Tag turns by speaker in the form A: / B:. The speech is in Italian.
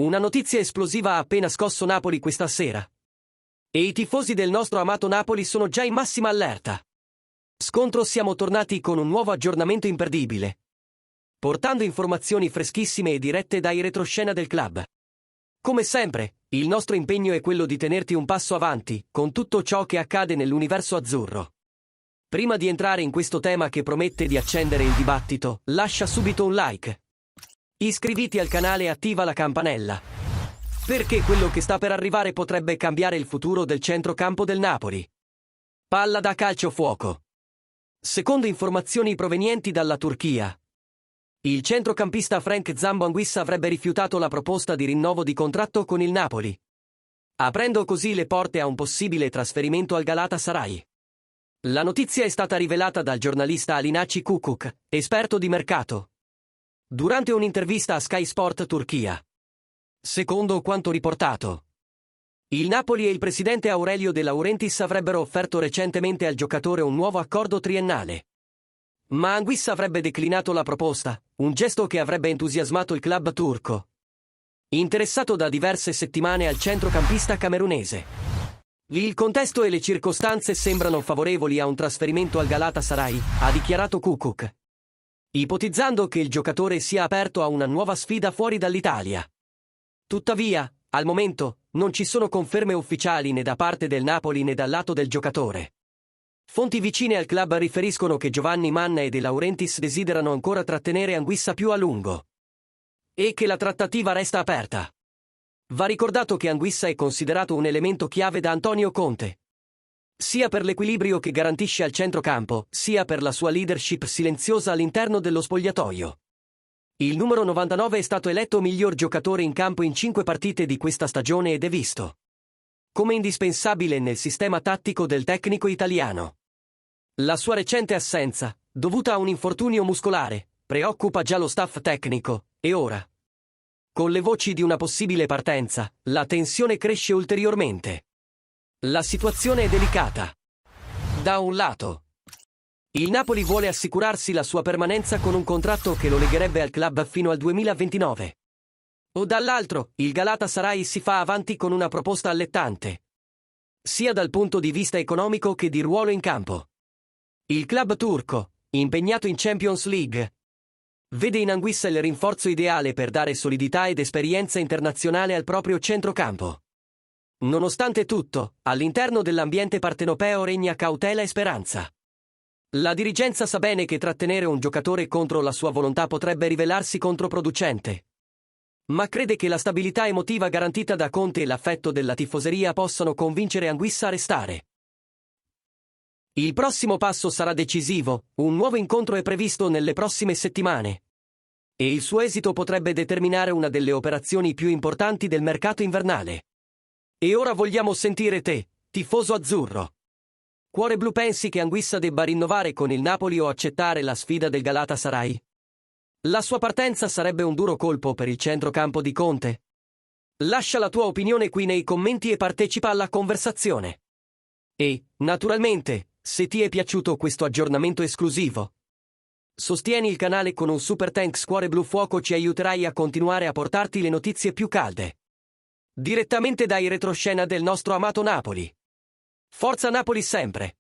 A: Una notizia esplosiva ha appena scosso Napoli questa sera. E i tifosi del nostro amato Napoli sono già in massima allerta. Scontro, siamo tornati con un nuovo aggiornamento imperdibile, portando informazioni freschissime e dirette dai retroscena del club. Come sempre, il nostro impegno è quello di tenerti un passo avanti con tutto ciò che accade nell'universo azzurro. Prima di entrare in questo tema che promette di accendere il dibattito, lascia subito un like. Iscriviti al canale e attiva la campanella, perché quello che sta per arrivare potrebbe cambiare il futuro del centrocampo del Napoli. Palla da calcio fuoco. Secondo informazioni provenienti dalla Turchia, il centrocampista Frank Zambo Anguissa avrebbe rifiutato la proposta di rinnovo di contratto con il Napoli, aprendo così le porte a un possibile trasferimento al Galatasaray. La notizia è stata rivelata dal giornalista Alinaci Kukuk, esperto di mercato, durante un'intervista a Sky Sport Turchia. Secondo quanto riportato, il Napoli e il presidente Aurelio De Laurentiis avrebbero offerto recentemente al giocatore un nuovo accordo triennale. Ma Anguissa avrebbe declinato la proposta, un gesto che avrebbe entusiasmato il club turco, interessato da diverse settimane al centrocampista camerunese. Il contesto e le circostanze sembrano favorevoli a un trasferimento al Galatasaray, ha dichiarato Kukuk, ipotizzando che il giocatore sia aperto a una nuova sfida fuori dall'Italia. Tuttavia, al momento, non ci sono conferme ufficiali né da parte del Napoli né dal lato del giocatore. Fonti vicine al club riferiscono che Giovanni Manna e De Laurentiis desiderano ancora trattenere Anguissa più a lungo e che la trattativa resta aperta. Va ricordato che Anguissa è considerato un elemento chiave da Antonio Conte, sia per l'equilibrio che garantisce al centrocampo, sia per la sua leadership silenziosa all'interno dello spogliatoio. Il numero 99 è stato eletto miglior giocatore in campo in 5 partite di questa stagione ed è visto come indispensabile nel sistema tattico del tecnico italiano. La sua recente assenza, dovuta a un infortunio muscolare, preoccupa già lo staff tecnico, e ora, con le voci di una possibile partenza, la tensione cresce ulteriormente. La situazione è delicata. Da un lato, il Napoli vuole assicurarsi la sua permanenza con un contratto che lo legherebbe al club fino al 2029. O dall'altro, il Galatasaray si fa avanti con una proposta allettante, sia dal punto di vista economico che di ruolo in campo. Il club turco, impegnato in Champions League, vede in Anguissa il rinforzo ideale per dare solidità ed esperienza internazionale al proprio centrocampo. Nonostante tutto, all'interno dell'ambiente partenopeo regna cautela e speranza. La dirigenza sa bene che trattenere un giocatore contro la sua volontà potrebbe rivelarsi controproducente, ma crede che la stabilità emotiva garantita da Conte e l'affetto della tifoseria possano convincere Anguissa a restare. Il prossimo passo sarà decisivo, un nuovo incontro è previsto nelle prossime settimane, e il suo esito potrebbe determinare una delle operazioni più importanti del mercato invernale. E ora vogliamo sentire te, tifoso azzurro. Cuore blu, pensi che Anguissa debba rinnovare con il Napoli o accettare la sfida del Galatasaray? La sua partenza sarebbe un duro colpo per il centrocampo di Conte? Lascia la tua opinione qui nei commenti e partecipa alla conversazione. E, naturalmente, se ti è piaciuto questo aggiornamento esclusivo, sostieni il canale con un super thanks. Cuore blu fuoco, ci aiuterai a continuare a portarti le notizie più calde, direttamente dai retroscena del nostro amato Napoli. Forza Napoli sempre!